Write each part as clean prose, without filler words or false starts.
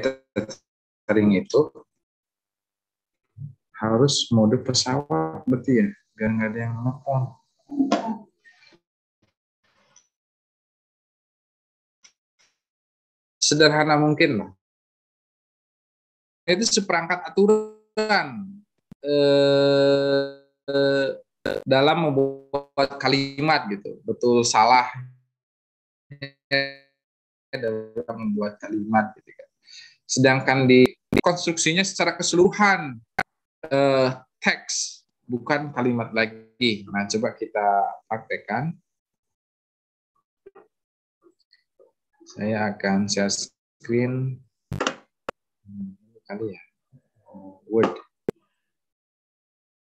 tethering itu harus mode pesawat berarti ya, biar nggak ada yang nelfon. Sederhana mungkin lah. Itu seperangkat aturan dalam membuat kalimat gitu, betul salah dalam membuat kalimat gitu kan. Sedangkan di konstruksinya secara keseluruhan teks, bukan kalimat lagi. Nah, coba kita praktekkan. Saya akan share screen kali ya. Word.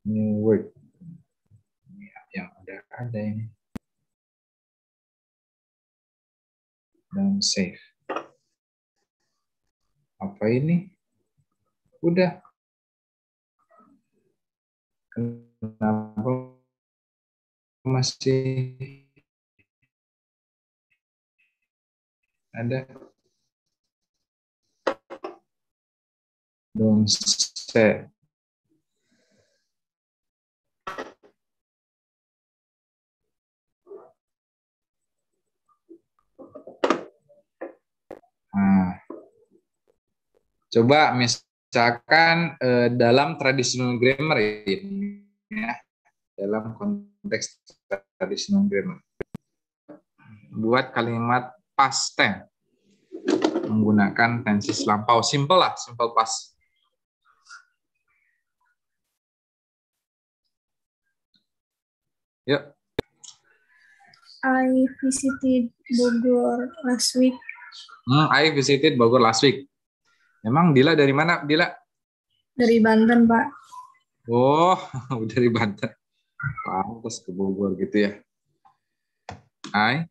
New Word. Yang ada ini. Dan save. Apa ini? Udah. Kenapa masih ada? Don't save. Nah, coba misalkan dalam traditional grammar ini, ya, dalam konteks traditional grammar, buat kalimat past tense menggunakan tenses lampau, simple lah, simple past. Yuk. I visited Bogor last week. I visited Bogor last week. Emang Dila dari mana, Dila? Dari Banten, Pak. Oh, dari Banten. Pantas ke Bogor gitu ya. I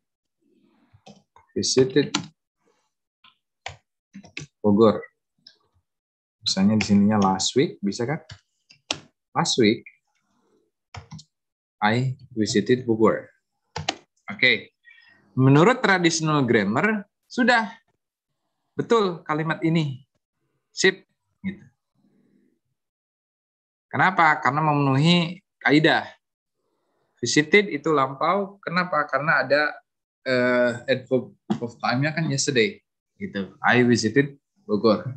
visited Bogor. Misalnya di sininya last week, bisa kan? Last week, I visited Bogor. Oke. Menurut traditional grammar, sudah betul kalimat ini. Sip. Gitu. Kenapa? Karena memenuhi kaidah. Visited itu lampau. Kenapa? Karena ada adverb of time-nya kan yesterday. Gitu. I visited Bogor.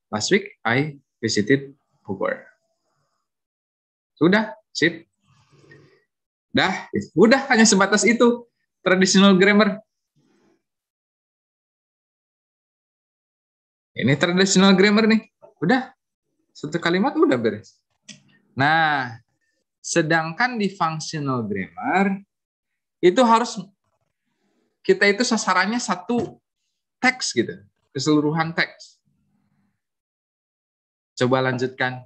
Last week, I visited Bogor. Sudah, sip. Udah hanya sebatas itu. Traditional grammar. Ini traditional grammar nih. Udah. Satu kalimat udah beres. Nah, sedangkan di functional grammar, itu harus kita itu sasarannya satu teks gitu. Keseluruhan teks. Coba lanjutkan.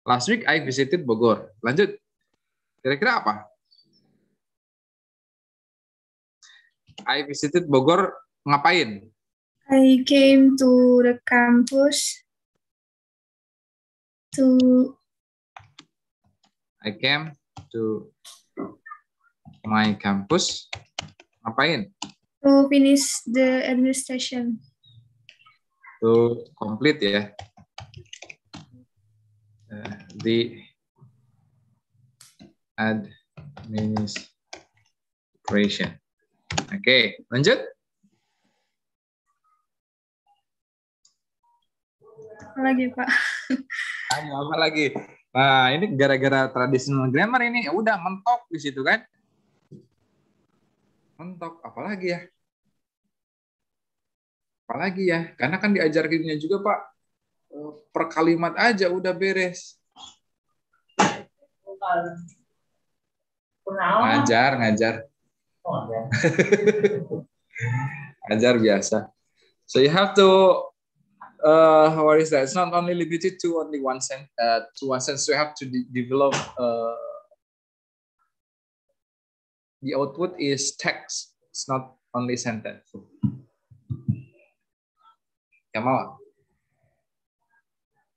Last week I visited Bogor. Lanjut. Kira-kira apa? I visited Bogor ngapain? I came to the campus I came to my campus. Ngapain? to finish the administration. To complete ya. The administration. Oke, lanjut. Apa lagi, Pak? Ayo, apa lagi? Nah, ini gara-gara traditional grammar ini ya udah mentok di situ kan? Mentok, apalagi ya? Apalagi ya? Karena kan diajarinnya juga, Pak, per kalimat aja udah beres. Ngajar. Ngajar biasa. So you have to what is that? It's not only limited to only one sentence. To one sentence, you have to develop. The output is text. It's not only sentence. Ya mau?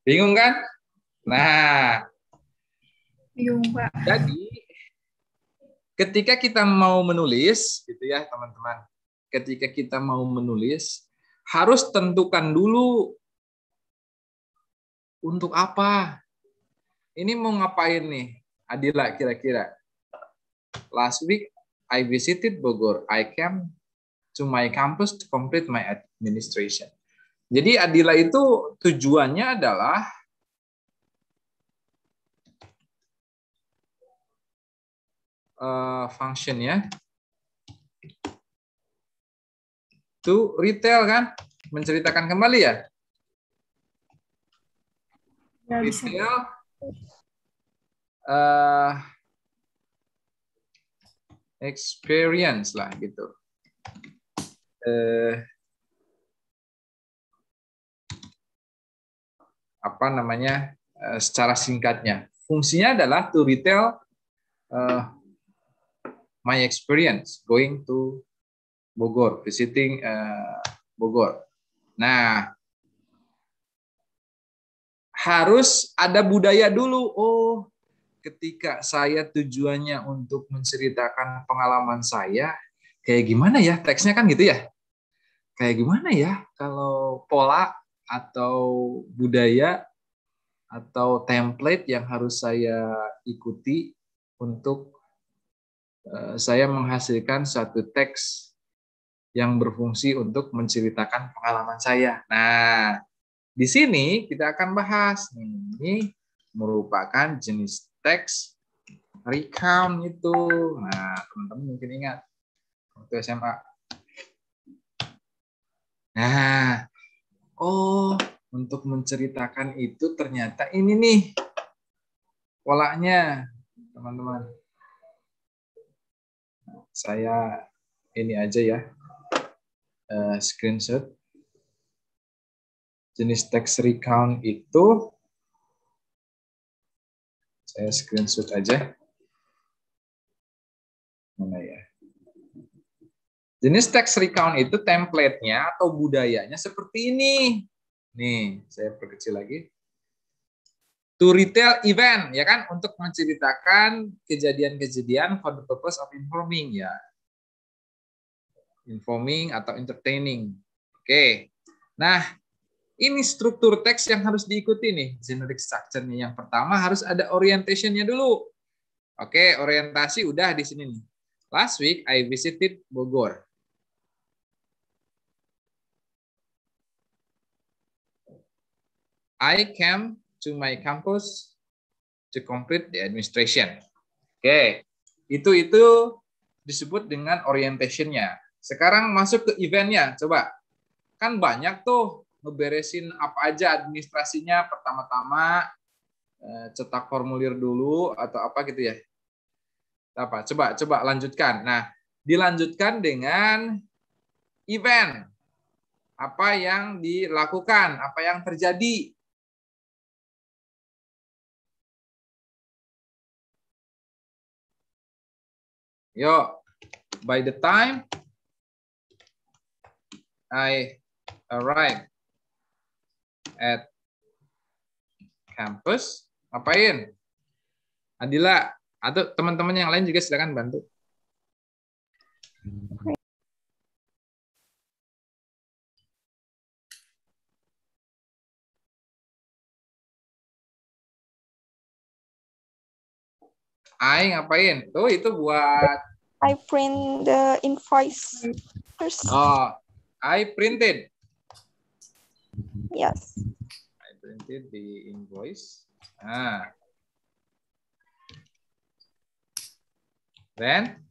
Bingung kan? Nah, Bingung, Pak. jadi ketika kita mau menulis, gitu ya teman-teman. ketika kita mau menulis, harus tentukan dulu untuk apa. Ini mau ngapain nih, Adila kira-kira? Last week, I visited Bogor. I came to my campus to complete my administration. Jadi Adila itu tujuannya adalah functionnya to retail kan, menceritakan kembali ya. Retail experience lah gitu. Apa namanya secara singkatnya. Fungsinya adalah to retail my experience going to Bogor, visiting Bogor. Nah, harus ada budaya dulu. Oh, ketika saya tujuannya untuk menceritakan pengalaman saya, kayak gimana ya teksnya kan gitu ya? Kayak gimana ya kalau pola atau budaya atau template yang harus saya ikuti untuk saya menghasilkan satu teks yang berfungsi untuk menceritakan pengalaman saya. Nah, di sini kita akan bahas ini merupakan jenis teks recount itu. Nah, teman-teman mungkin ingat waktu SMA. Nah, oh, untuk menceritakan itu ternyata ini nih polanya, teman-teman. Saya ini aja ya, screenshot. Jenis teks recount itu, saya screenshot aja. Mana ya? Jenis teks recount itu template-nya atau budayanya seperti ini. Nih, saya perkecil lagi. To retail event, ya kan, untuk menceritakan kejadian-kejadian for the purpose of informing, ya. Informing atau entertaining. Oke. Nah, ini struktur teks yang harus diikuti nih, generic structure-nya. Yang pertama harus ada orientation-nya dulu. Oke, orientasi udah di sini nih. Last week I visited Bogor. I came to my campus to complete the administration. Oke, itu disebut dengan orientation-nya. Sekarang masuk ke event-nya, coba. Kan banyak tuh ngeberesin apa aja administrasinya. Pertama-tama cetak formulir dulu atau apa gitu ya. Apa? Coba lanjutkan. Nah, dilanjutkan dengan event. Apa yang dilakukan, apa yang terjadi. Yo, by the time I arrive at campus, ngapain? Adila, atau teman-teman yang lain juga silakan bantu. I ngapain? Tuh itu buat I print the invoice first. Oh, I printed. Yes. I printed the invoice. Ah. Then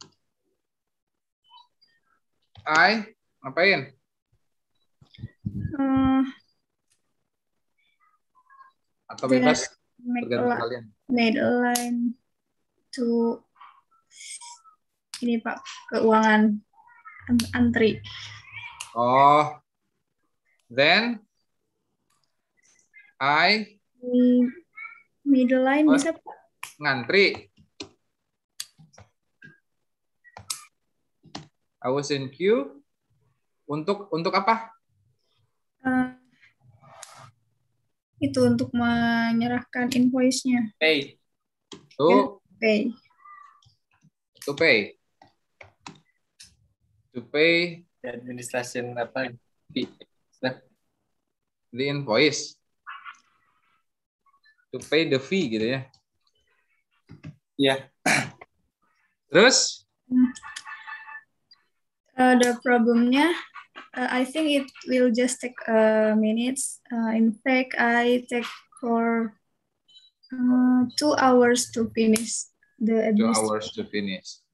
I ngapain? Atau bebas tergantung kalian. Made a line to ini Pak, keuangan antri. Oh. Then I middle line bisa Pak? Ngantri. I was in queue. Untuk apa? Itu untuk menyerahkan invoice-nya. Pay. Pay. To pay. To pay Administration apa? The invoice. To pay the fee gitu ya. Ya. Terus? The problemnya, I think it will just take minutes. In fact, I take for 2 hours to finish the 2 hours to finish.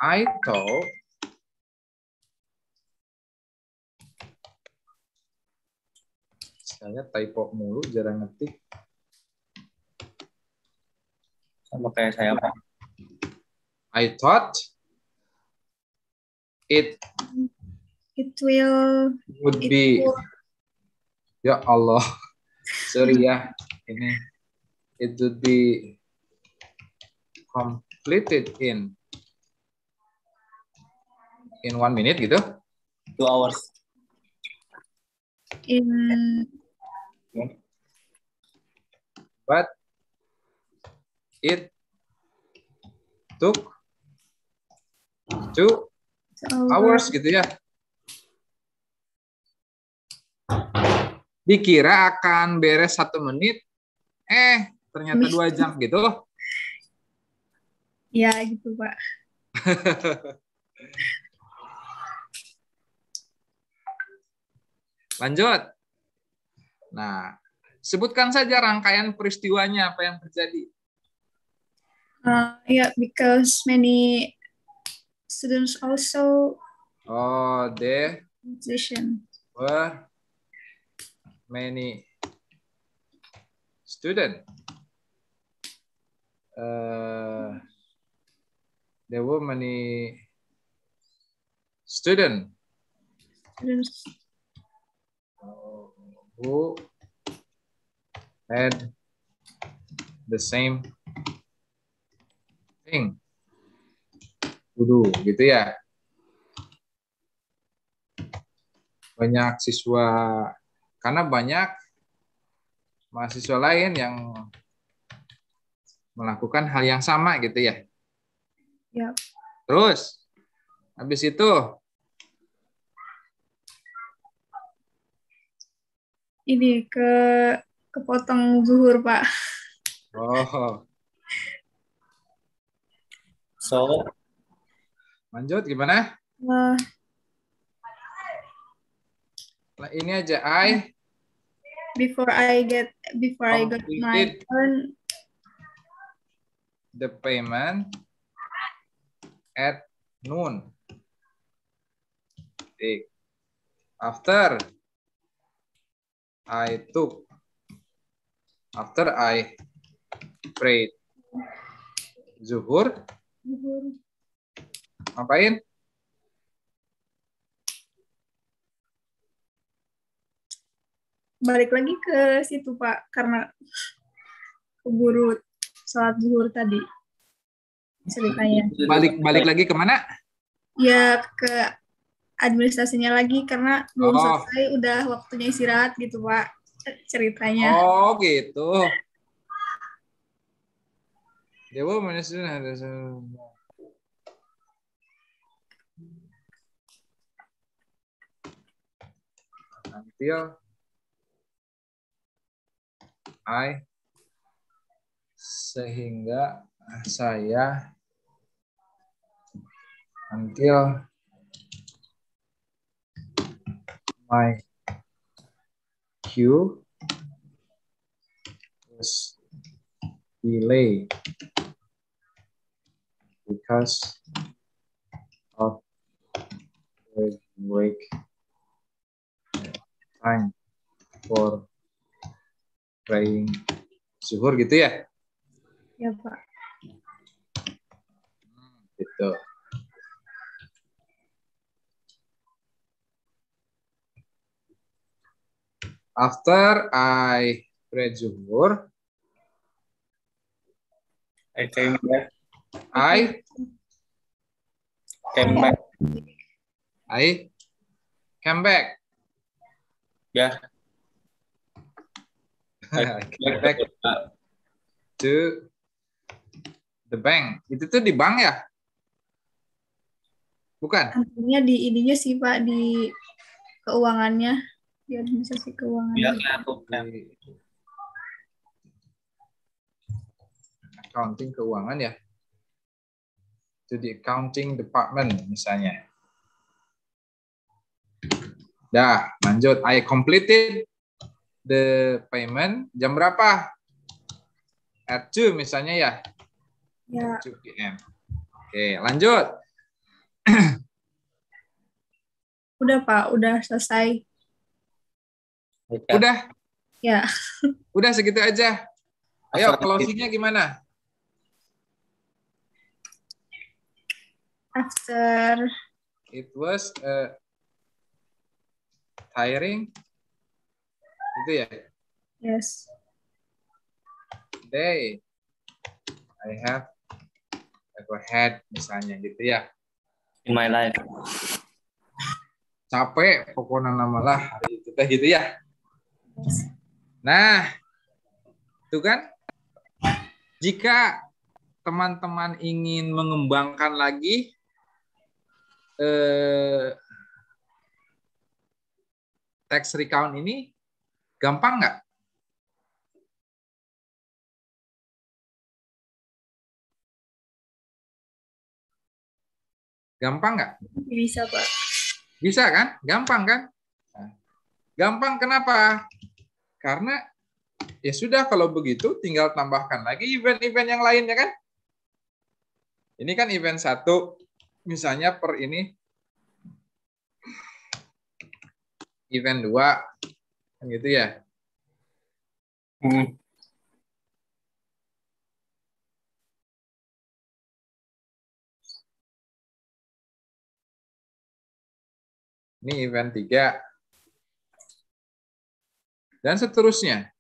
I thought saya typo mulu, jarang ngetik. Sama kayak saya, Pak. I thought it will would be, ya Allah, sorry ya, ini it would be completed in 1 minute gitu. 2 hours. But it took 2 hours gitu ya. Dikira akan beres 1 menit, ternyata 2 jam gitu. Ya gitu Pak. Lanjut. Nah, sebutkan saja rangkaian peristiwanya apa yang terjadi. Yeah, because many students also. There musician. were many students. There were many students who had the same thing to do, gitu ya. Banyak siswa, karena banyak mahasiswa lain yang melakukan hal yang sama gitu ya. Ya. Terus, habis itu ini kepotong zuhur Pak. So, lanjut gimana? Ini aja before I got my turn, the payment at noon. After I prayed zuhur, ngapain? Balik lagi ke situ Pak, karena keburu sholat zuhur tadi ceritanya. Balik lagi kemana? Ya ke administrasinya lagi, karena belum selesai, udah waktunya istirahat gitu Pak ceritanya. Oh gitu. Dewa manusia ada until sehingga saya until my queue was delayed because of the break time for praying zuhur gitu ya? Ya Pak. Gitu. After I prayed zuhur, I came back. I came back. Yeah. I came back to the bank. Itu tuh di bank ya? Bukan? Tentunya di ininya sih Pak, di keuangannya, di administrasi keuangan. Ya, aku. Di accounting keuangan ya. To the accounting department misalnya. Dah, lanjut. I completed the payment. Jam berapa? At 2 misalnya ya. Ya, 2 PM. Oke, lanjut. udah Pak, udah selesai. Udah, Ya, udah segitu aja. Ayo, After- closing-nya gimana? after It was tiring. Itu ya. yes. Day I have ever had misalnya gitu ya. in my life. Capek pokoknya namalah hari itu teh gitu ya. Yes. Nah, itu kan jika teman-teman ingin mengembangkan lagi tax recount ini gampang nggak? Gampang nggak? Bisa Pak. Bisa kan? Gampang kan? Nah, gampang kenapa? Karena ya sudah kalau begitu tinggal tambahkan lagi event-event yang lainnya kan? Ini kan event 1, misalnya per ini event 2, kan gitu ya. Ini event 3. Dan seterusnya.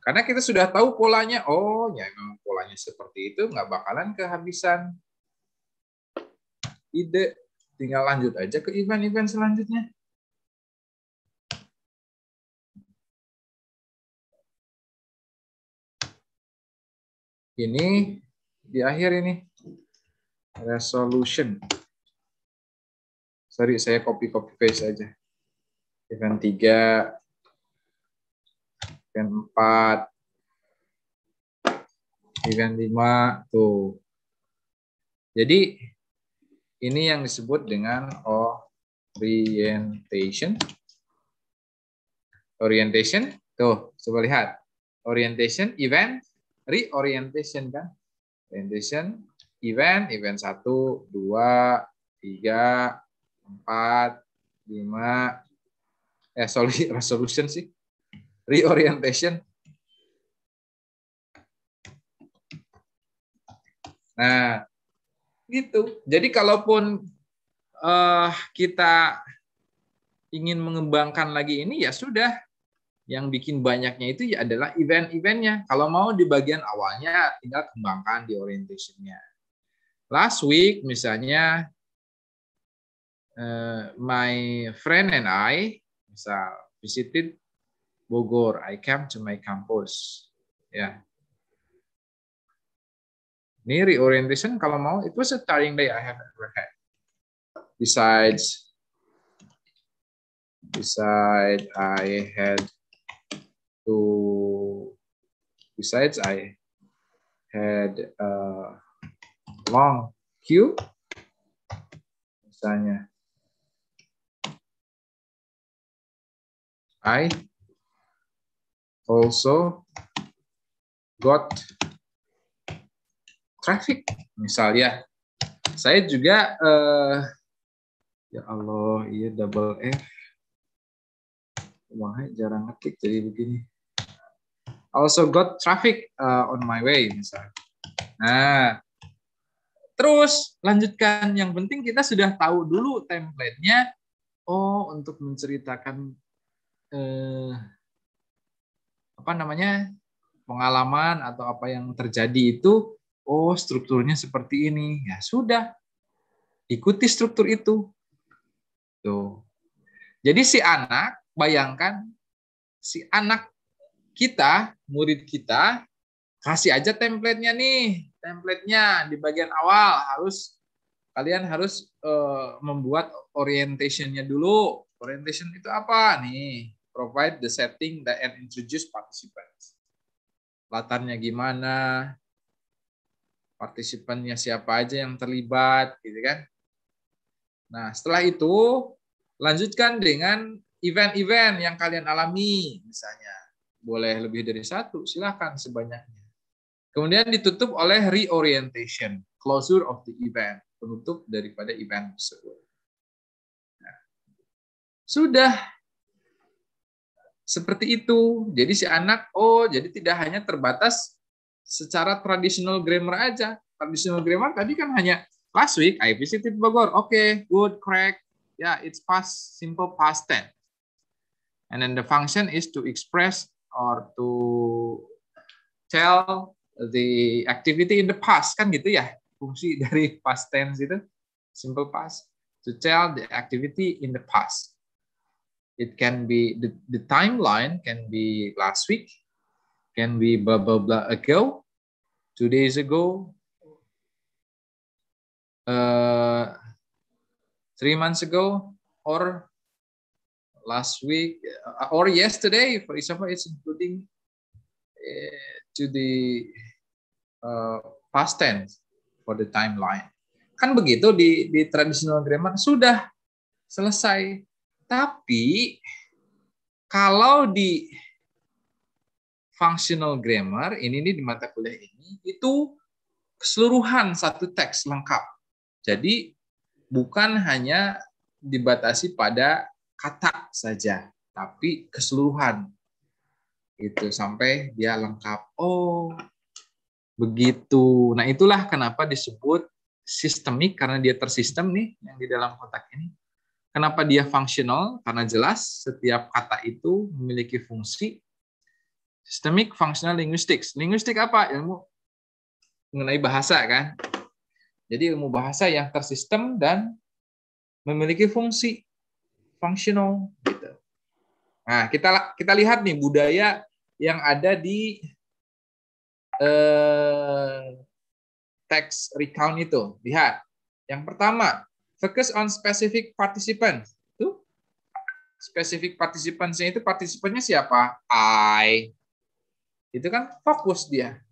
Karena kita sudah tahu polanya, oh ya memang polanya seperti itu, nggak bakalan kehabisan ide. Tinggal lanjut aja ke event-event selanjutnya. Ini di akhir ini. Resolution. Sorry, saya copy paste aja. Event 3, event 4, event 5, tuh. Jadi, ini yang disebut dengan orientation. Orientation, tuh, coba lihat. Orientation, event, reorientation kan. Orientation, event 1, 2, 3, 4, 5, resolution sih. Reorientation. Nah, gitu. Jadi kalaupun kita ingin mengembangkan lagi ini, ya sudah. Yang bikin banyaknya itu ya adalah event-eventnya. Kalau mau di bagian awalnya, tinggal kembangkan di orientation-nya. Last week, misalnya, my friend and I, misal, visited Bogor. I came to my campus. Ya. Ini reorientation kalau mau, it was a tiring day I have ever had. Besides I had a long queue, misalnya. I also got traffic, misalnya. Saya juga, ya Allah, iya double F. Wah, jarang ngetik jadi begini. Also got traffic on my way, misalnya. Nah, terus lanjutkan. Yang penting kita sudah tahu dulu template-nya. Oh, untuk menceritakan pengalaman atau apa yang terjadi itu, oh strukturnya seperti ini. Ya sudah, ikuti struktur itu. Tuh. Jadi si anak, bayangkan si anak kita, murid kita, kasih aja template-nya nih. Template-nya di bagian awal harus kalian harus membuat orientation-nya dulu. Orientation itu apa nih? Provide the setting that and introduce participants. Latarnya gimana? Partisipannya siapa aja yang terlibat, gitu kan? Nah, setelah itu lanjutkan dengan event-event yang kalian alami, misalnya. Boleh lebih dari satu, silakan sebanyaknya. Kemudian ditutup oleh reorientation, closure of the event, penutup daripada event tersebut. Nah, sudah seperti itu. Jadi si anak, jadi tidak hanya terbatas secara traditional grammar aja. Traditional grammar tadi kan hanya last week I visited Bogor. Oke, good, correct. Yeah, it's past, simple past tense. And then the function is to express or to tell the activity in the past, kan gitu ya. Fungsi dari past tense itu simple past, to tell the activity in the past. It can be the timeline can be last week, can be blah blah blah ago, 2 days ago, 3 months ago, or last week, or yesterday. For example, it's including to the past tense for the timeline. Kan begitu di traditional grammar sudah selesai. Tapi kalau di functional grammar ini di mata kuliah ini itu keseluruhan satu teks lengkap. Jadi bukan hanya dibatasi pada kata saja, tapi keseluruhan itu sampai dia lengkap. Oh, begitu. Nah, itulah kenapa disebut sistemik, karena dia tersistem nih yang di dalam kotak ini. Kenapa dia fungsional? Karena jelas setiap kata itu memiliki fungsi. Systemic functional linguistics. Linguistik apa? Ilmu mengenai bahasa kan. Jadi ilmu bahasa yang tersistem dan memiliki fungsi fungsional gitu. Nah, kita lihat nih budaya yang ada di teks recount itu. Lihat. Yang pertama, focus on specific participants. Tuh. Specific participants-nya itu partisipannya siapa? I. Itu kan fokus dia.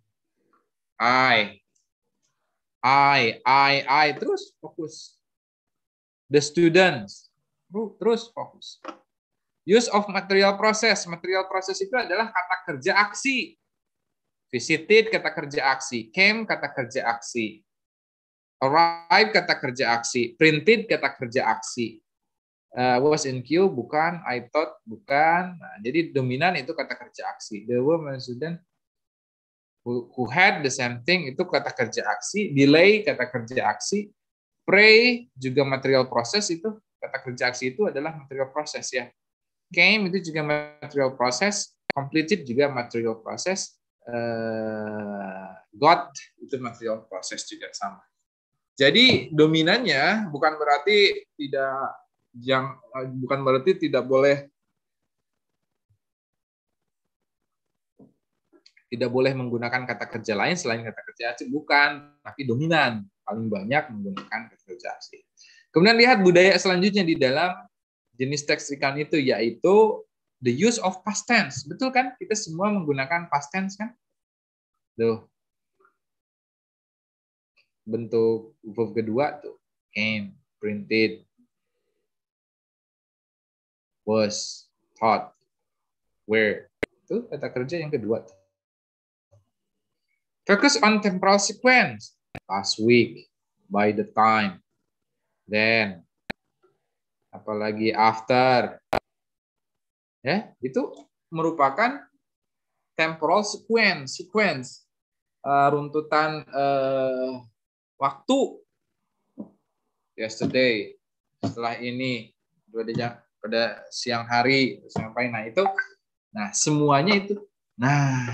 I. Terus fokus. The students. Terus fokus. Use of material process. Material process itu adalah kata kerja aksi. Visited, kata kerja aksi. Came, kata kerja aksi. Arrive, kata kerja aksi. Printed, kata kerja aksi. Was in queue, bukan. I thought, bukan. Nah, jadi dominan itu kata kerja aksi. The woman student who had the same thing itu kata kerja aksi. Delay, kata kerja aksi. Pray, juga material process itu. Kata kerja aksi itu adalah material process ya. Came itu juga material process. Completed juga material process. Got itu material process juga sama. Jadi dominannya bukan berarti tidak boleh menggunakan kata kerja lain selain kata kerja asli, bukan, tapi dominan paling banyak menggunakan kata kerja asli. Kemudian lihat budaya selanjutnya di dalam jenis teks recount itu, yaitu the use of past tense. Betul kan? Kita semua menggunakan past tense kan? Tuh. Bentuk verb kedua tuh, came, printed, was, taught, were. Itu kata kerja yang kedua. Focus on temporal sequence. Last week, by the time, then, apalagi after. Ya, itu merupakan temporal sequence, runtutan waktu. Yesterday, setelah ini, pada siang hari sampai nah semuanya itu. Nah,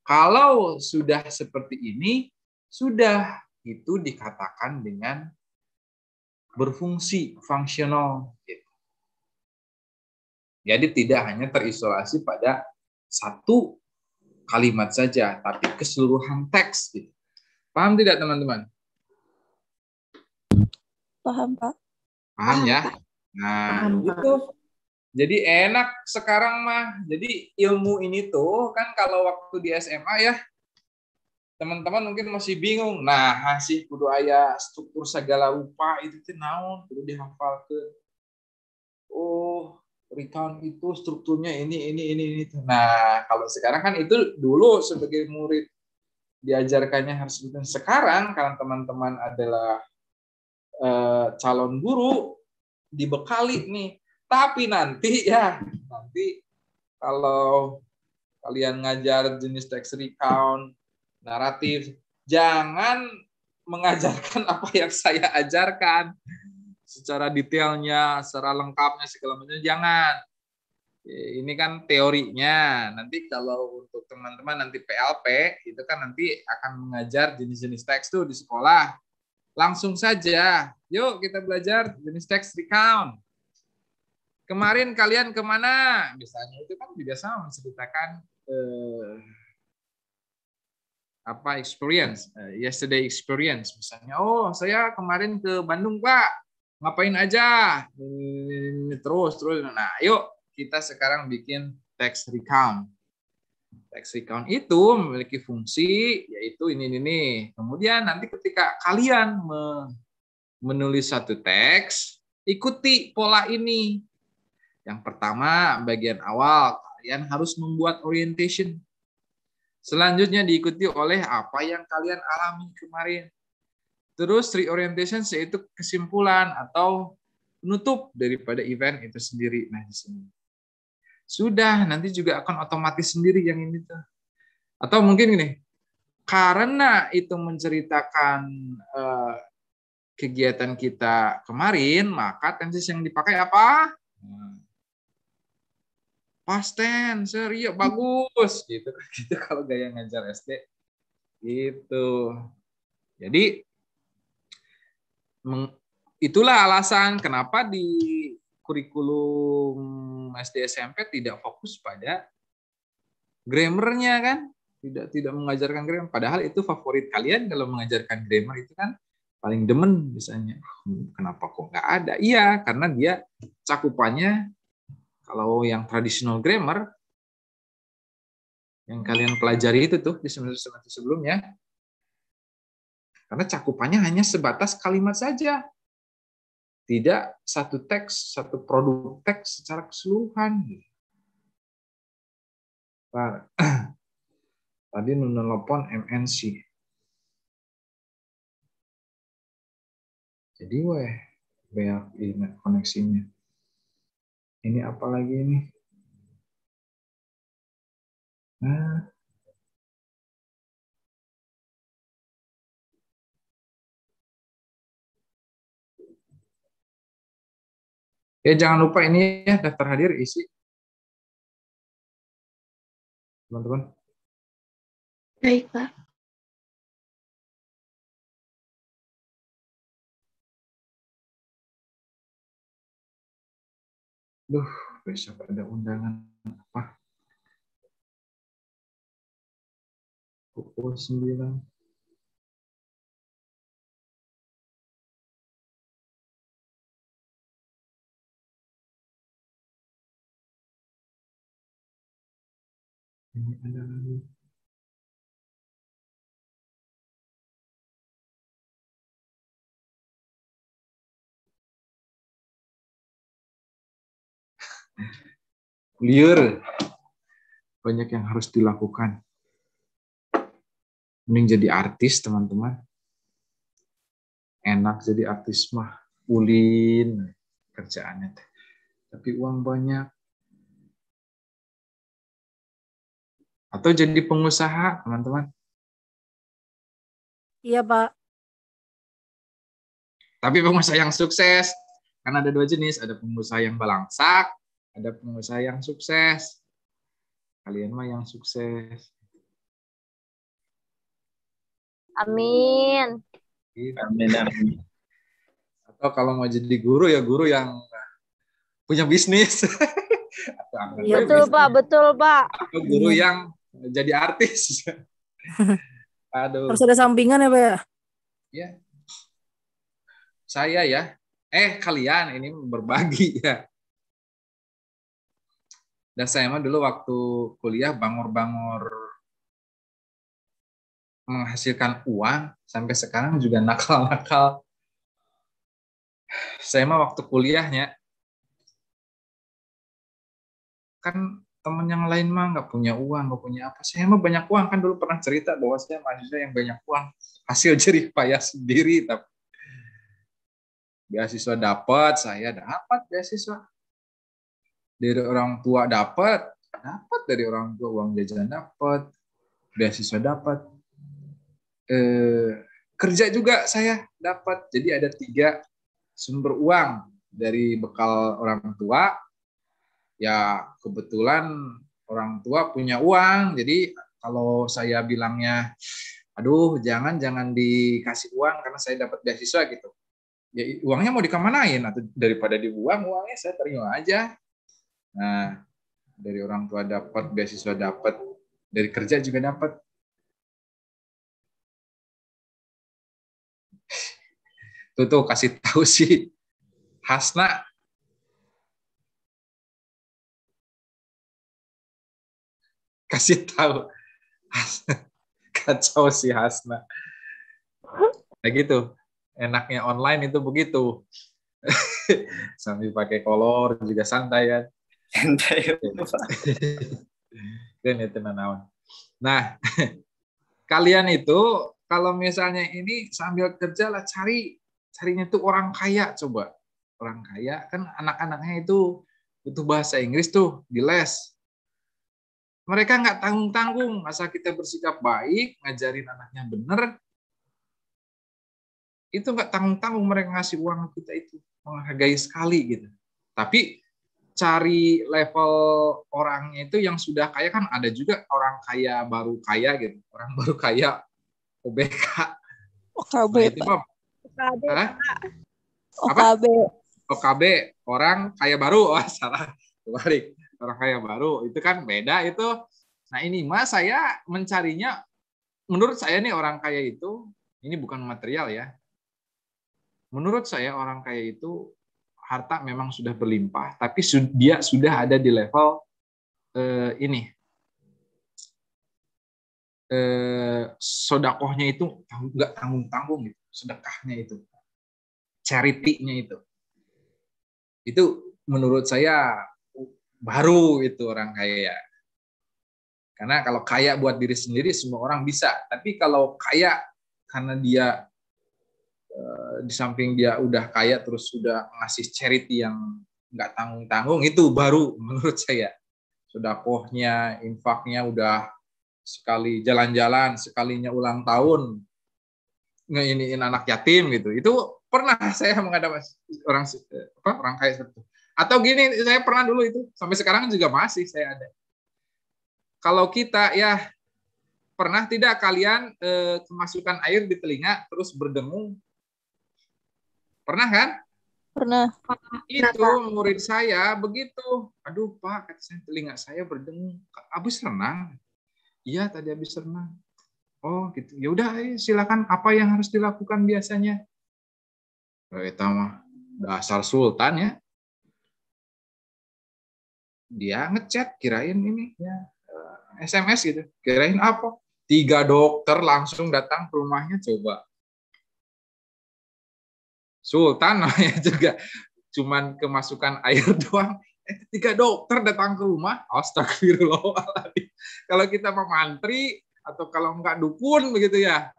kalau sudah seperti ini, sudah itu dikatakan dengan berfungsi fungsional. Jadi tidak hanya terisolasi pada satu kalimat saja, tapi keseluruhan teks. Paham tidak teman-teman? Paham, Pak. Paham ya? Pak. Nah, Paham, Pak. gitu. Jadi enak sekarang mah. Jadi ilmu ini tuh kan kalau waktu di SMA ya, teman-teman mungkin masih bingung. Nah, sih kudu aya struktur segala rupa itu teh naon, kudu dihafalkeun. Oh, recount itu strukturnya ini. Nah, kalau sekarang kan itu dulu sebagai murid diajarkannya harus begitu. Sekarang karena teman-teman adalah calon guru dibekali nih. Tapi nanti kalau kalian ngajar jenis text recount, naratif, jangan mengajarkan apa yang saya ajarkan secara detailnya, secara lengkapnya segala macam, jangan. Ini kan teorinya. Nanti kalau untuk teman-teman nanti PLP itu kan nanti akan mengajar jenis-jenis teks tuh di sekolah. Langsung saja, yuk kita belajar jenis teks recount. Kemarin kalian kemana? Misalnya itu kan juga sama menceritakan yesterday experience. Misalnya, oh saya kemarin ke Bandung Pak, ngapain aja? Terus. Nah, yuk kita sekarang bikin text recount. Text recount itu memiliki fungsi yaitu ini. Kemudian nanti ketika kalian menulis satu teks, ikuti pola ini. Yang pertama, bagian awal kalian harus membuat orientation. Selanjutnya diikuti oleh apa yang kalian alami kemarin. Terus reorientation yaitu kesimpulan atau penutup daripada event itu sendiri. Nah, di sini. Sudah, nanti juga akan otomatis sendiri yang ini tuh. Atau mungkin gini, karena itu menceritakan kegiatan kita kemarin, maka tenses yang dipakai apa? Past tense, serius, bagus. Gitu kalau gaya ngajar SD. Gitu. Jadi, itulah alasan kenapa di kurikulum SD SMP tidak fokus pada grammarnya kan, tidak mengajarkan grammar. Padahal itu favorit kalian kalau mengajarkan grammar itu kan paling demen misalnya. Kenapa kok nggak ada? Iya, karena dia cakupannya kalau yang traditional grammar yang kalian pelajari itu tuh di semester sebelumnya, karena cakupannya hanya sebatas kalimat saja. Tidak satu teks, satu produk teks secara keseluruhan. Tadi nelpon MNC. Jadi banyak ini koneksinya. Ini apa lagi ini? Nah. Ya jangan lupa ini ya daftar hadir isi. Teman-teman. Baik, Pak. Besok ada undangan apa? Pukul 9. Ini ada lagi. Liar. Banyak yang harus dilakukan. Mending jadi artis, teman-teman. Enak jadi artis mah. Ulin kerjaannya. Tapi uang banyak. Atau jadi pengusaha, teman-teman. Iya, Pak. Tapi pengusaha yang sukses. Karena ada 2 jenis. Ada pengusaha yang balangsak. Ada pengusaha yang sukses. Kalian mah yang sukses. Amin. Gitu. Amin. Atau kalau mau jadi guru ya guru yang punya bisnis. Iya, Betul, Pak. Betul, Pak. Atau guru yang jadi artis. Aduh. Harus ada sampingan ya, Pak ya? Ya. saya ya, kalian ini berbagi ya. Dan saya mah dulu waktu kuliah bangor-bangor menghasilkan uang, sampai sekarang juga nakal-nakal. Saya mah waktu kuliahnya, kan temen yang lain mah nggak punya uang, nggak punya apa. Saya mah banyak uang, kan dulu pernah cerita bahwa saya mahasiswa yang banyak uang. Hasil jerih payah sendiri, tapi beasiswa dapat, saya dapat beasiswa. Dari orang tua dapat dari orang tua, uang jajan dapat, beasiswa dapat. Kerja juga saya dapat. Jadi ada 3 sumber uang dari bekal orang tua. Ya kebetulan orang tua punya uang, jadi kalau saya bilangnya, aduh jangan dikasih uang karena saya dapat beasiswa gitu, ya uangnya mau dikemanain, atau daripada dibuang uangnya saya terima aja. Nah, dari orang tua dapat, beasiswa dapat, dari kerja juga dapat. Tuh kasih tahu si Hasna. Kasih tahu. Kacau si Hasna. Nah gitu. Enaknya online itu begitu. Sambil pakai kolor juga santai kan. Santai. Dan itu nanawan. Nah, kalian itu kalau misalnya ini sambil kerja lah carinya tuh orang kaya coba. Orang kaya kan anak-anaknya itu butuh bahasa Inggris tuh di les. Mereka nggak tanggung-tanggung, asal kita bersikap baik, ngajarin anaknya bener, itu nggak tanggung-tanggung mereka ngasih uang kita itu, menghargai sekali gitu. Tapi cari level orangnya itu yang sudah kaya, kan ada juga orang kaya baru kaya gitu, orang baru kaya OBK. OKB, Nah, itu Pak. apa? OKB. OKB, orang kaya baru. Oh, salah. Kebalik. Orang kaya baru. Itu kan beda itu. Nah, ini mah saya mencarinya, menurut saya nih orang kaya itu, ini bukan material ya. Menurut saya orang kaya itu, harta memang sudah berlimpah, tapi dia sudah ada di level ini. Sodakohnya itu nggak tanggung-tanggung gitu. Sedekahnya itu. Charity-nya itu menurut saya baru itu orang kaya. Karena kalau kaya buat diri sendiri semua orang bisa, tapi kalau kaya karena dia di samping dia udah kaya terus sudah ngasih charity yang nggak tanggung-tanggung, itu baru menurut saya. Sedekahnya, infaknya udah sekali jalan-jalan, sekalinya ulang tahun ngeiniin anak yatim gitu. Itu pernah saya menghadapi orang kaya seperti itu. Atau gini, saya pernah dulu itu, sampai sekarang juga masih saya ada. Kalau kita ya, pernah tidak kalian kemasukan air di telinga terus berdengung? Pernah kan? Pernah. Itu murid saya begitu. Aduh Pak, telinga saya berdengung. Habis renang? Iya tadi habis renang. Oh gitu. Ya udah, silakan. Apa yang harus dilakukan biasanya? Itu mah dasar sultan ya. Dia ngechat, kirain ini ya SMS gitu. Kirain apa? 3 dokter langsung datang ke rumahnya, coba. Sultan namanya juga. Cuman kemasukan air doang. 3 dokter datang ke rumah. Astagfirullahaladzim. Kalau kita mau mantri, atau kalau enggak dukun begitu ya.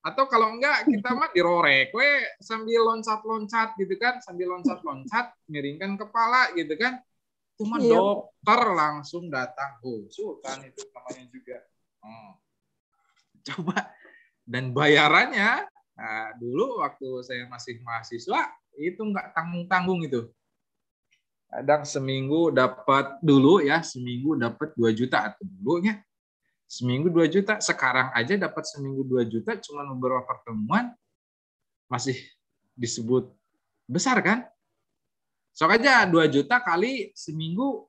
Atau kalau enggak kita mah dirorek sambil loncat-loncat gitu kan, sambil loncat-loncat miringkan kepala gitu kan. Cuma dokter langsung datang. Oh, sultan itu namanya juga. Coba. Dan bayarannya, nah, dulu waktu saya masih mahasiswa, itu enggak tanggung-tanggung itu. Kadang seminggu dapat dulu ya, seminggu dapat 2 juta atau dulunya. Seminggu 2 juta, sekarang aja dapat seminggu 2 juta, cuma beberapa pertemuan masih disebut besar kan? Sok aja 2 juta kali seminggu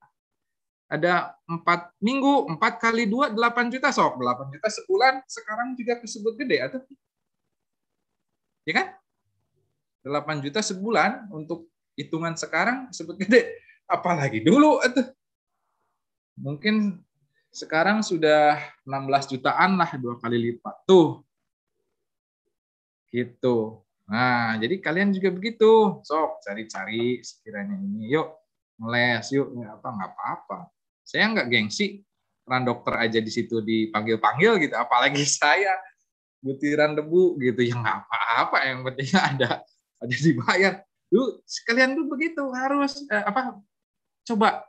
ada 4 minggu, 4 kali 2, 8 juta, sok 8 juta sebulan, sekarang juga disebut gede atau? Ya kan? 8 juta sebulan untuk hitungan sekarang sebut gede. Apalagi dulu itu. Mungkin sekarang sudah 16 jutaan lah, 2 kali lipat. Tuh. Gitu. Nah, jadi kalian juga begitu. Sok cari-cari sekiranya ini. Yuk, ngeles, yuk. Nggak apa-apa. Saya nggak gengsi. Peran dokter aja di situ dipanggil-panggil gitu. Apalagi saya butiran debu gitu. Ya nggak apa-apa. Yang penting ada dibayar. Yuk, sekalian tuh begitu harus coba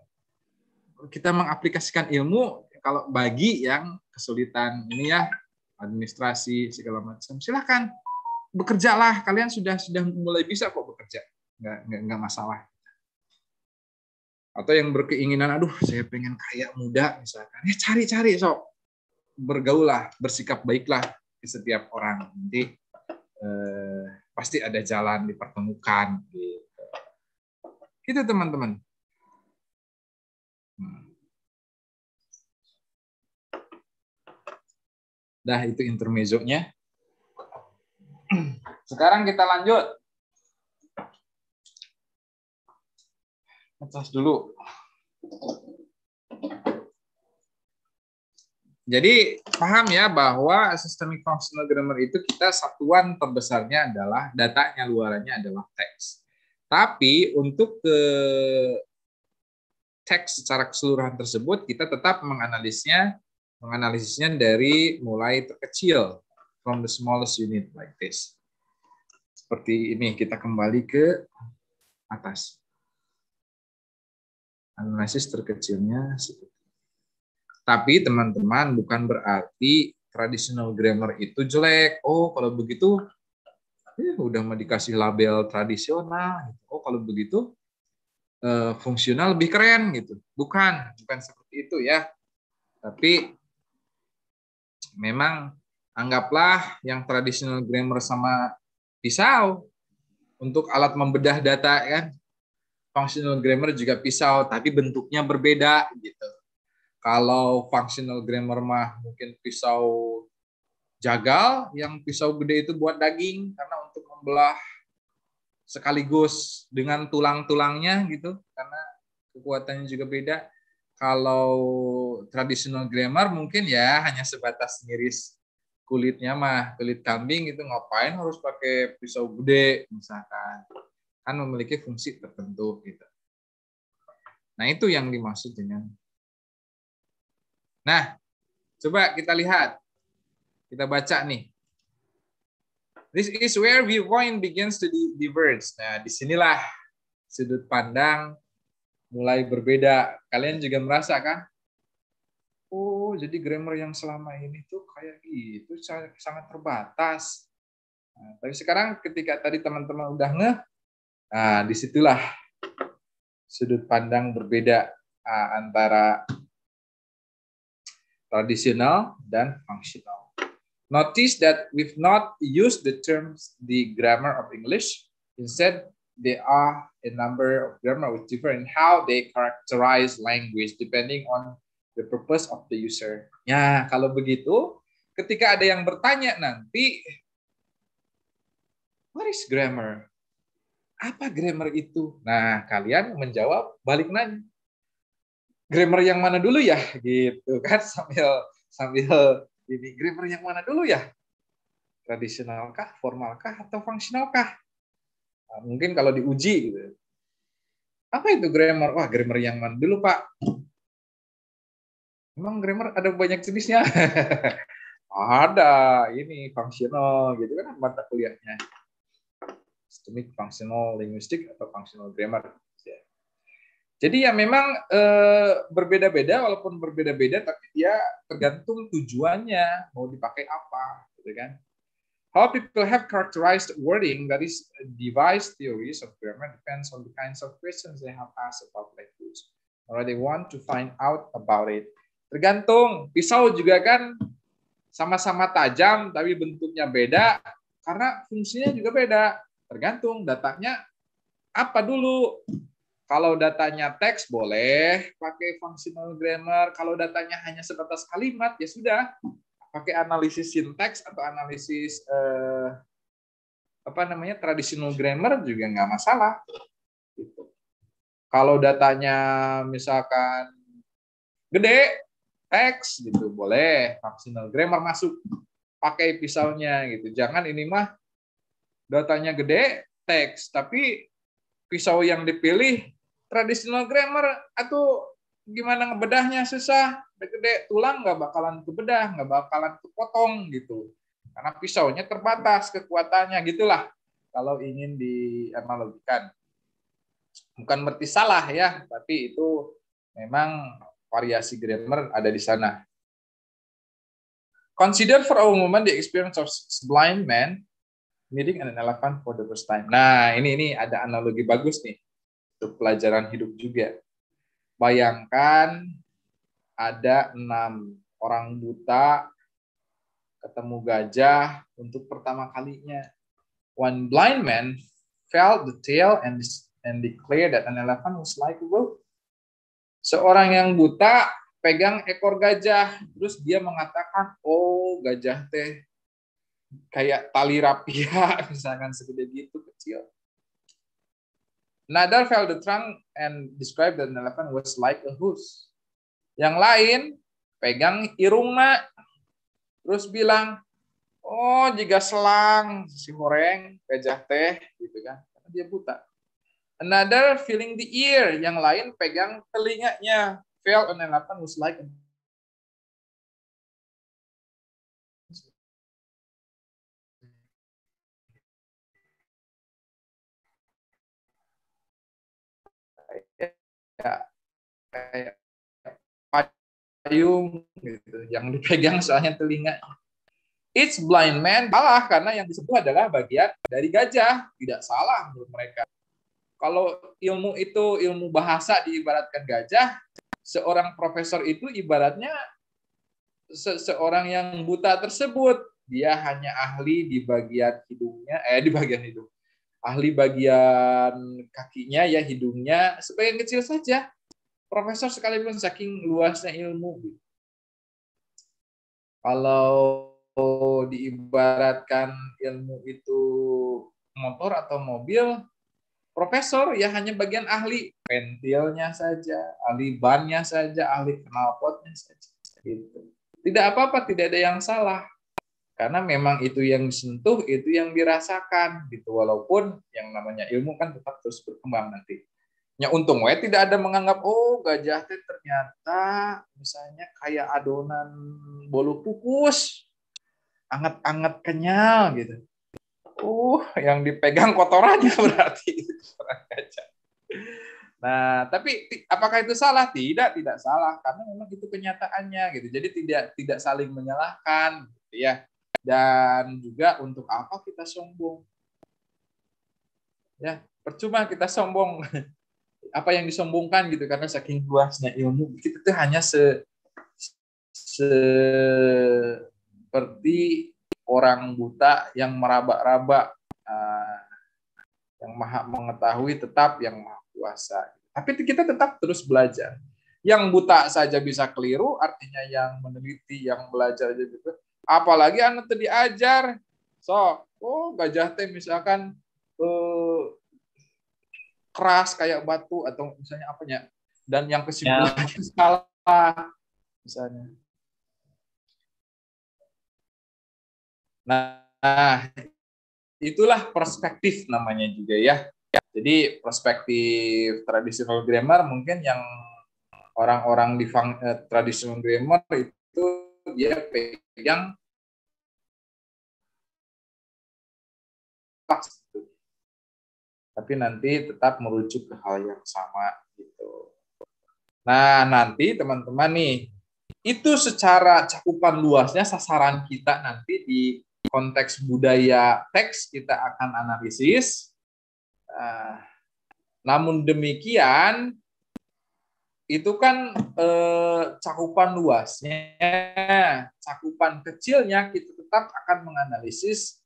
kita mengaplikasikan ilmu. Kalau bagi yang kesulitan ini ya administrasi segala macam, silakan bekerjalah. Kalian sudah mulai bisa kok bekerja, nggak masalah. Atau yang berkeinginan, aduh saya pengen kaya muda misalkan, ya cari-cari sok, bergaulah, bersikap baiklah di setiap orang. Nanti pasti ada jalan dipertemukan. Gitu teman-teman. Dah itu intermezzonya. Sekarang kita lanjut. Ngecas dulu. Jadi paham ya bahwa systemic functional grammar itu kita satuan terbesarnya adalah datanya, luarannya adalah teks. Tapi untuk teks secara keseluruhan tersebut kita tetap menganalisisnya dari mulai terkecil, from the smallest unit like this. Seperti ini, kita kembali ke atas. Analisis terkecilnya seperti. Tapi teman-teman bukan berarti traditional grammar itu jelek. Oh, kalau begitu udah mau dikasih label tradisional. Oh, kalau begitu fungsional lebih keren gitu. Bukan seperti itu ya. Tapi memang anggaplah yang traditional grammar sama pisau untuk alat membedah data kan. Functional grammar juga pisau, tapi bentuknya berbeda gitu. Kalau functional grammar mah mungkin pisau jagal, yang pisau gede itu buat daging karena untuk membelah sekaligus dengan tulang-tulangnya gitu, karena kekuatannya juga beda. Kalau traditional grammar mungkin ya hanya sebatas ngiris kulitnya mah, kulit kambing itu ngapain harus pakai pisau gede misalkan. Kan memiliki fungsi tertentu gitu. Nah, itu yang dimaksud dengan. Nah, coba kita lihat. Kita baca nih. This is where viewpoint begins to diverge. Nah, disinilah sudut pandang mulai berbeda. Kalian juga merasa kan? Oh, jadi grammar yang selama ini tuh kayak gitu, sangat terbatas. Nah, tapi sekarang ketika tadi teman-teman udah ngeh, nah disitulah sudut pandang berbeda antara tradisional dan functional. Notice that we've not used the terms the grammar of English. Instead, there are a number of grammar which differ in how they characterize language depending on the purpose of the user. Ya, kalau begitu, ketika ada yang bertanya nanti, what is grammar? Apa grammar itu? Nah, kalian menjawab balik nanya. Grammar yang mana dulu ya? Gitu kan, sambil ini grammar yang mana dulu ya? Tradisionalkah, formalkah, atau fungsionalkah? Nah, mungkin kalau diuji gitu. Apa itu grammar? Wah, grammar yang mana dulu, Pak? Memang grammar ada banyak jenisnya. Ada, ini fungsional gitu kan mata kuliahnya. Systemic, functional, linguistic, atau functional grammar. Jadi ya memang berbeda-beda, walaupun berbeda-beda, tapi dia tergantung tujuannya mau dipakai apa, gitu kan? How people have characterized wording, that is, devised theories of grammar, depends on the kinds of questions they have asked about language, or they want to find out about it. Tergantung, pisau juga kan sama-sama tajam, tapi bentuknya beda, karena fungsinya juga beda. Tergantung datanya apa dulu. Kalau datanya teks boleh pakai functional grammar. Kalau datanya hanya sebatas kalimat ya sudah pakai analisis sinteks atau analisis traditional grammar juga nggak masalah. Gitu. Kalau datanya misalkan gede, teks gitu boleh, functional grammar masuk, pakai pisaunya gitu. Jangan ini mah datanya gede, teks, tapi pisau yang dipilih traditional grammar atau gimana ngebedahnya susah, gede tulang nggak bakalan kebedah, nggak bakalan kepotong gitu. Karena pisaunya terbatas kekuatannya, gitulah kalau ingin dianalogikan. Bukan berarti salah ya, tapi itu memang variasi grammar ada di sana. Consider for a moment the experience of blind man meeting an elephant for the first time. Nah, ini ada analogi bagus nih untuk pelajaran hidup juga. Bayangkan ada 6 orang buta ketemu gajah untuk pertama kalinya. One blind man felt the tail and declared that an elephant was like a rope. Seorang yang buta pegang ekor gajah, terus dia mengatakan, oh gajah teh kayak tali rapia, misalkan segede gitu kecil. Another felt the trunk and described that an elephant was like a horse. Yang lain pegang irungna, terus bilang, oh jika selang si horeng gajah teh gitu kan, karena dia buta. Another feeling the ear, yang lain pegang telinganya, felt an elephant was like a kayak payung gitu, yang dipegang soalnya telinga. Each blind man salah karena yang disebut adalah bagian dari gajah, tidak salah menurut mereka. Kalau ilmu itu ilmu bahasa diibaratkan gajah, seorang profesor itu ibaratnya seorang yang buta tersebut, dia hanya ahli di bagian hidungnya, di bagian hidung, ahli bagian kakinya ya, hidungnya sebagian kecil saja. Profesor sekalipun saking luasnya ilmu. Kalau diibaratkan ilmu itu motor atau mobil, profesor ya hanya bagian ahli pentilnya saja, ahli bannya saja, ahli knalpotnya saja. Gitu. Tidak apa-apa, tidak ada yang salah. Karena memang itu yang disentuh, itu yang dirasakan. Gitu. Walaupun yang namanya ilmu kan tetap terus berkembang nanti. Ya untung tidak ada menganggap, oh gajah teh ternyata misalnya kayak adonan bolu kukus, anget-anget kenyal gitu. Yang dipegang kotorannya berarti itu gajah. Nah, tapi apakah itu salah? Tidak salah, karena memang itu kenyataannya gitu. Jadi tidak saling menyalahkan, gitu ya. Dan juga untuk apa kita sombong? Ya, percuma kita sombong. Apa yang disombongkan gitu, karena saking luasnya ilmu kita itu hanya seperti orang buta yang meraba-raba, yang maha mengetahui tetap yang maha kuasa. Tapi kita tetap terus belajar. Yang buta saja bisa keliru, artinya yang meneliti, yang belajar aja gitu. Apalagi anak tadi diajar, gajah teh misalkan keras kayak batu atau misalnya apanya, dan yang kesimpulannya salah misalnya. Nah, itulah perspektif namanya juga ya. Jadi perspektif traditional grammar mungkin yang orang-orang di traditional grammar itu dia pegang tapi nanti tetap merujuk ke hal yang sama gitu. Nah, nanti teman-teman nih, itu secara cakupan luasnya sasaran kita nanti di konteks budaya teks kita akan analisis. Namun demikian, itu kan cakupan luasnya, cakupan kecilnya kita tetap akan menganalisis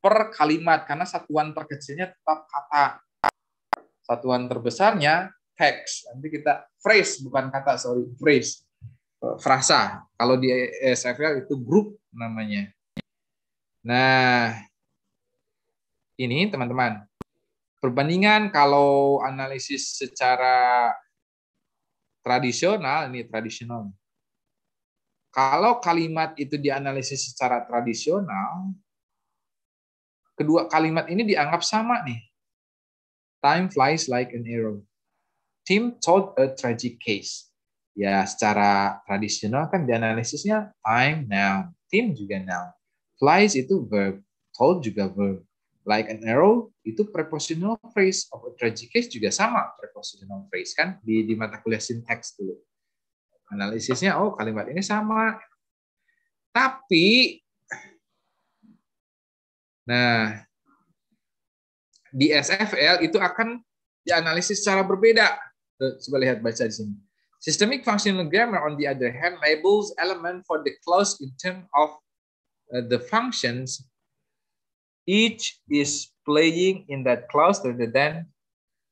per kalimat, karena satuan terkecilnya tetap kata. Satuan terbesarnya teks. Nanti kita phrase, bukan kata, phrase. Frasa. Kalau di SFL itu grup namanya. Nah, ini teman-teman, perbandingan kalau analisis secara tradisional, ini tradisional. Kalau kalimat itu dianalisis secara tradisional, kedua kalimat ini dianggap sama nih. Time flies like an arrow. Tim told a tragic case. Ya, secara tradisional kan dianalisisnya time, noun. Tim juga noun. Flies itu verb. Told juga verb. Like an arrow itu prepositional phrase. Of a tragic case juga sama prepositional phrase kan di mata kuliah sintaks dulu. Analisisnya, oh kalimat ini sama. Tapi, nah, di SFL itu akan dianalisis secara berbeda. Coba lihat baca di sini. Systemic functional grammar, on the other hand, labels element for the clause in terms of the functions each is playing in that clause rather than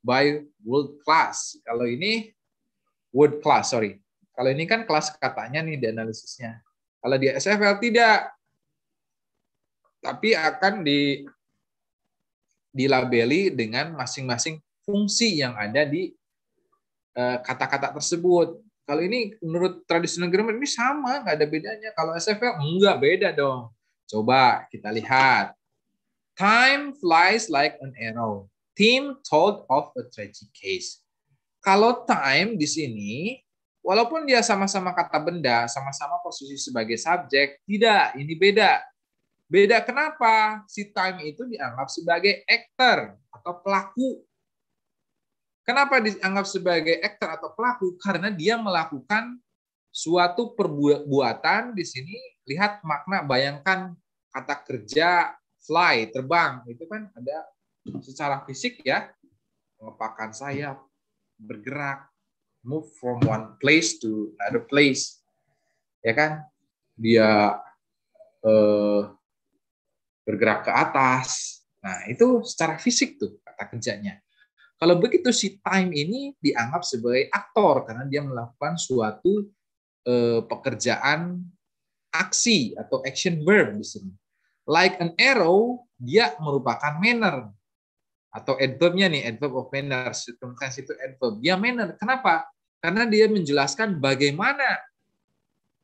by word class. Kalau ini word class, sorry. Kalau ini kan kelas katanya nih di analisisnya. Kalau di SFL tidak. Tapi akan dilabeli dengan masing-masing fungsi yang ada di kata-kata tersebut. Kalau ini menurut traditional grammar ini sama, nggak ada bedanya. Kalau SFL enggak, beda dong. Coba kita lihat. Time flies like an arrow. Tim told of a tragic case. Kalau time di sini, walaupun dia sama-sama kata benda, sama-sama posisi sebagai subjek, tidak, ini beda. Beda kenapa? Si time itu dianggap sebagai actor atau pelaku. Kenapa dianggap sebagai actor atau pelaku? Karena dia melakukan suatu perbuatan di sini. Lihat makna, bayangkan kata kerja fly, terbang. Itu kan ada secara fisik ya. Mengepakkan sayap, bergerak, move from one place to another place. Ya kan? Dia bergerak ke atas. Nah, itu secara fisik tuh kata kerjanya. Kalau begitu si time ini dianggap sebagai aktor karena dia melakukan suatu pekerjaan aksi atau action verb di sini. Like an arrow, dia merupakan manner atau adverbnya nih, adverb of manner. Circumstance itu adverb. Dia manner. Kenapa? Karena dia menjelaskan bagaimana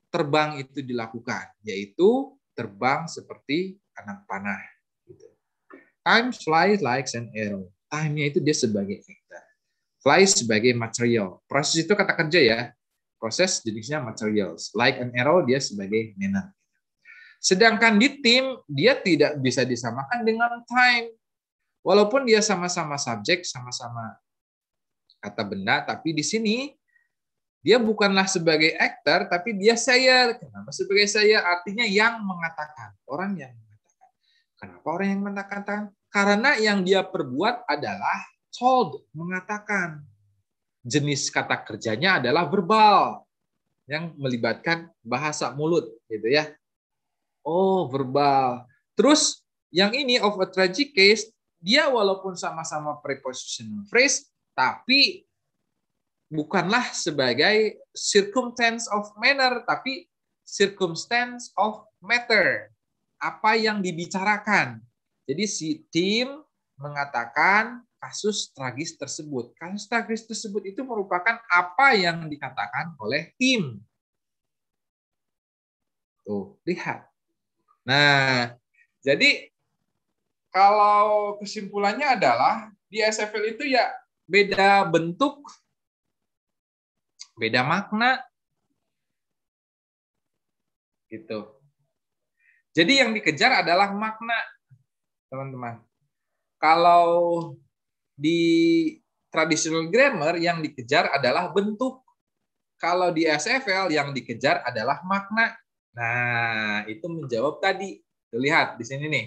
terbang itu dilakukan, yaitu terbang seperti anak panah. Time flies like an arrow. Time-nya itu dia sebagai actor. Fly sebagai material. Proses itu kata kerja ya. Proses jenisnya materials. Like an arrow dia sebagai manner. Sedangkan di tim dia tidak bisa disamakan dengan time. Walaupun dia sama-sama subjek, sama-sama kata benda, tapi di sini dia bukanlah sebagai actor, tapi dia sayer. Kenapa sebagai sayer? Artinya yang mengatakan. Orang yang mengatakan. Kenapa orang yang mengatakan? Karena yang dia perbuat adalah told, mengatakan. Jenis kata kerjanya adalah verbal, yang melibatkan bahasa mulut, gitu ya. Oh, verbal. Terus yang ini of a tragic case, dia walaupun sama-sama prepositional phrase, tapi bukanlah sebagai circumstance of manner, tapi circumstance of matter. Apa yang dibicarakan. Jadi si tim mengatakan kasus tragis tersebut. Kasus tragis tersebut itu merupakan apa yang dikatakan oleh tim. Tuh, lihat. Nah, jadi kalau kesimpulannya adalah di SFL itu ya beda bentuk, beda makna, gitu. Jadi yang dikejar adalah makna, teman-teman. Kalau di traditional grammar yang dikejar adalah bentuk. Kalau di SFL yang dikejar adalah makna. Nah, itu menjawab tadi. Tuh, lihat di sini nih.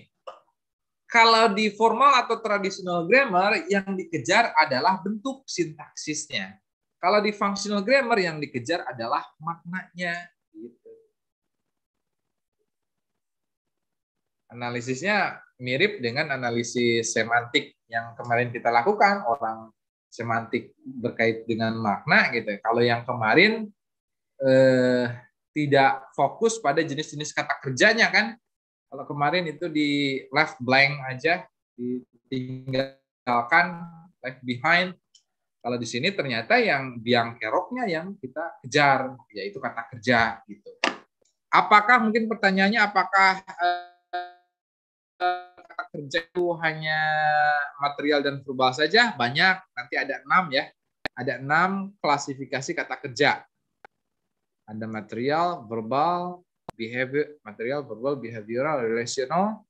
Kalau di formal atau traditional grammar yang dikejar adalah bentuk sintaksisnya. Kalau di functional grammar yang dikejar adalah maknanya. Gitu. Analisisnya mirip dengan analisis semantik yang kemarin kita lakukan, orang semantik berkait dengan makna gitu. Kalau yang kemarin tidak fokus pada jenis-jenis kata kerjanya kan. Kalau kemarin itu di left blank aja, ditinggalkan, left behind. Kalau di sini ternyata yang biang keroknya yang kita kejar, yaitu kata kerja gitu. Apakah mungkin pertanyaannya apakah kata kerja itu hanya material dan verbal saja? Banyak, nanti ada 6 ya. Ada 6 klasifikasi kata kerja. Ada material, verbal, behavioral, relational,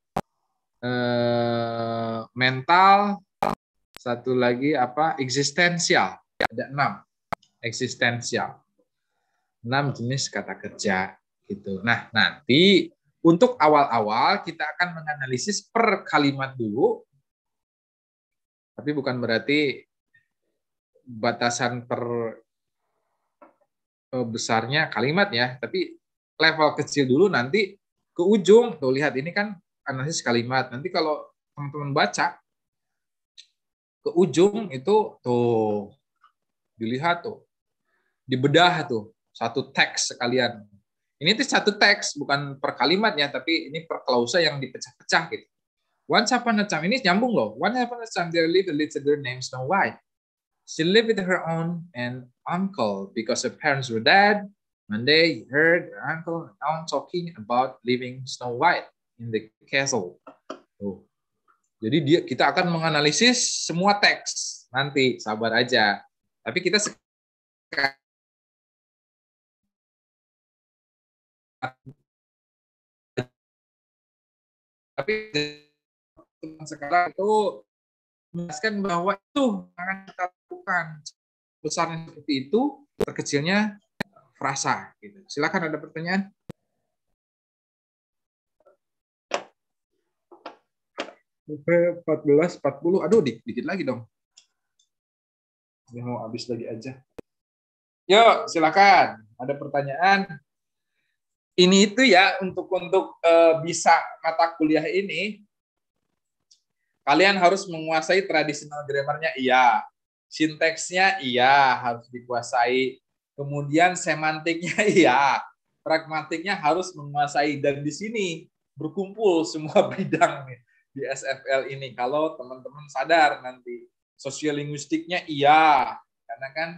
mental, satu lagi apa? Eksistensial. Ada 6 eksistensial. 6 jenis kata kerja gitu. Nah, nanti untuk awal-awal kita akan menganalisis per kalimat dulu. Tapi bukan berarti batasan per besarnya kalimat ya, tapi level kecil dulu, nanti ke ujung tuh lihat ini kan analisis kalimat. Nanti kalau teman-teman baca ke ujung itu tuh dilihat tuh, dibedah tuh satu teks sekalian. Ini tuh satu teks, bukan per kalimat ya, tapi ini per klausa yang dipecah-pecah gitu. Once upon a time, ini nyambung loh. Once upon a time there lived a little girl named Snow White. She lived with her aunt and uncle because her parents were dead. One day, he heard her uncle and aunt talking about leaving Snow White in the castle. Tuh. Jadi kita akan menganalisis semua teks nanti, sabar aja. Tapi kita sekarang itu menjelaskan bahwa itu akan kita lakukan besarnya seperti itu, terkecilnya frasa. Gitu. Silakan ada pertanyaan. Oke, 14, 40. Aduh, dikit lagi dong. Ini mau habis lagi aja. Yuk, silakan. Ada pertanyaan? Ini itu ya untuk bisa mata kuliah ini, kalian harus menguasai traditional grammarnya, iya. Sinteksnya, iya, harus dikuasai. Kemudian semantiknya, iya. Pragmatiknya harus menguasai. Dan di sini berkumpul semua bidang nih di SFL ini. Kalau teman-teman sadar nanti. Sosiolinguistiknya, iya. Karena kan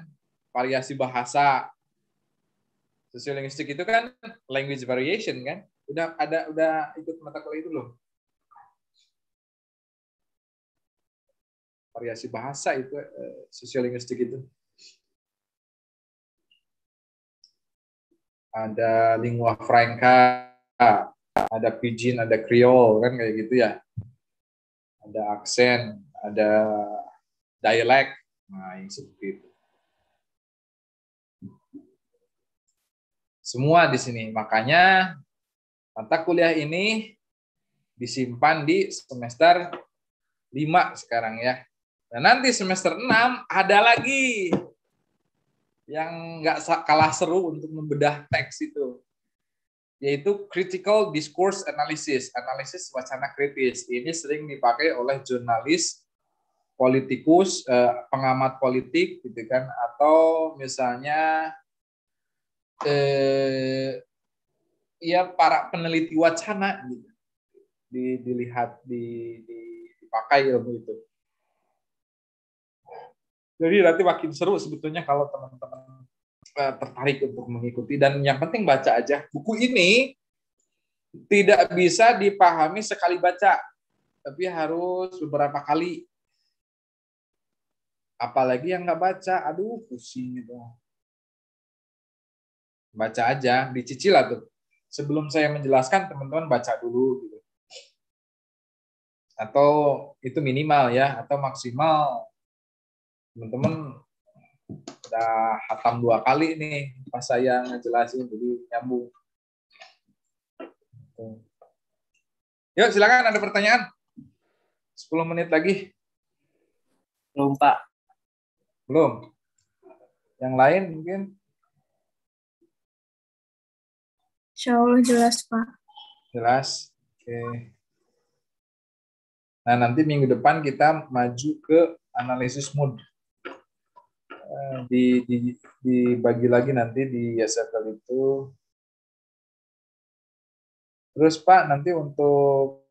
variasi bahasa. Sosiolinguistik itu kan language variation kan. Udah ikut mata kuliah itu loh. Variasi bahasa itu sosiolinguistik itu. Ada lingua franca, ada pidgin, ada Creole kan kayak gitu ya. Ada aksen, ada dialek. Nah, yang seperti itu. Semua di sini. Makanya mata kuliah ini disimpan di semester 5 sekarang ya. Nah, nanti semester 6 ada lagi yang nggak kalah seru untuk membedah teks itu, yaitu critical discourse analysis, analisis wacana kritis. Ini sering dipakai oleh jurnalis, politikus, pengamat politik, gitu kan, atau misalnya ya para peneliti wacana, gitu. Dipakai ilmu itu. Jadi nanti makin seru sebetulnya kalau teman-teman tertarik untuk mengikuti. Dan yang penting baca aja. Buku ini tidak bisa dipahami sekali baca, tapi harus beberapa kali. Apalagi yang nggak baca, aduh pusing itu. Baca aja, dicicil lah tuh. Sebelum saya menjelaskan, teman-teman baca dulu. Gitu. Atau itu minimal ya, atau maksimal teman-teman udah hatam 2 kali nih pas saya ngejelasin, jadi nyambung. Yuk silakan, ada pertanyaan. 10 menit lagi. Belum, Pak. Belum. Yang lain mungkin? Insya Allah jelas, Pak. Jelas. Oke. Nah, nanti minggu depan kita maju ke analisis mood. Dibagi lagi nanti di SFL itu. Terus Pak, nanti untuk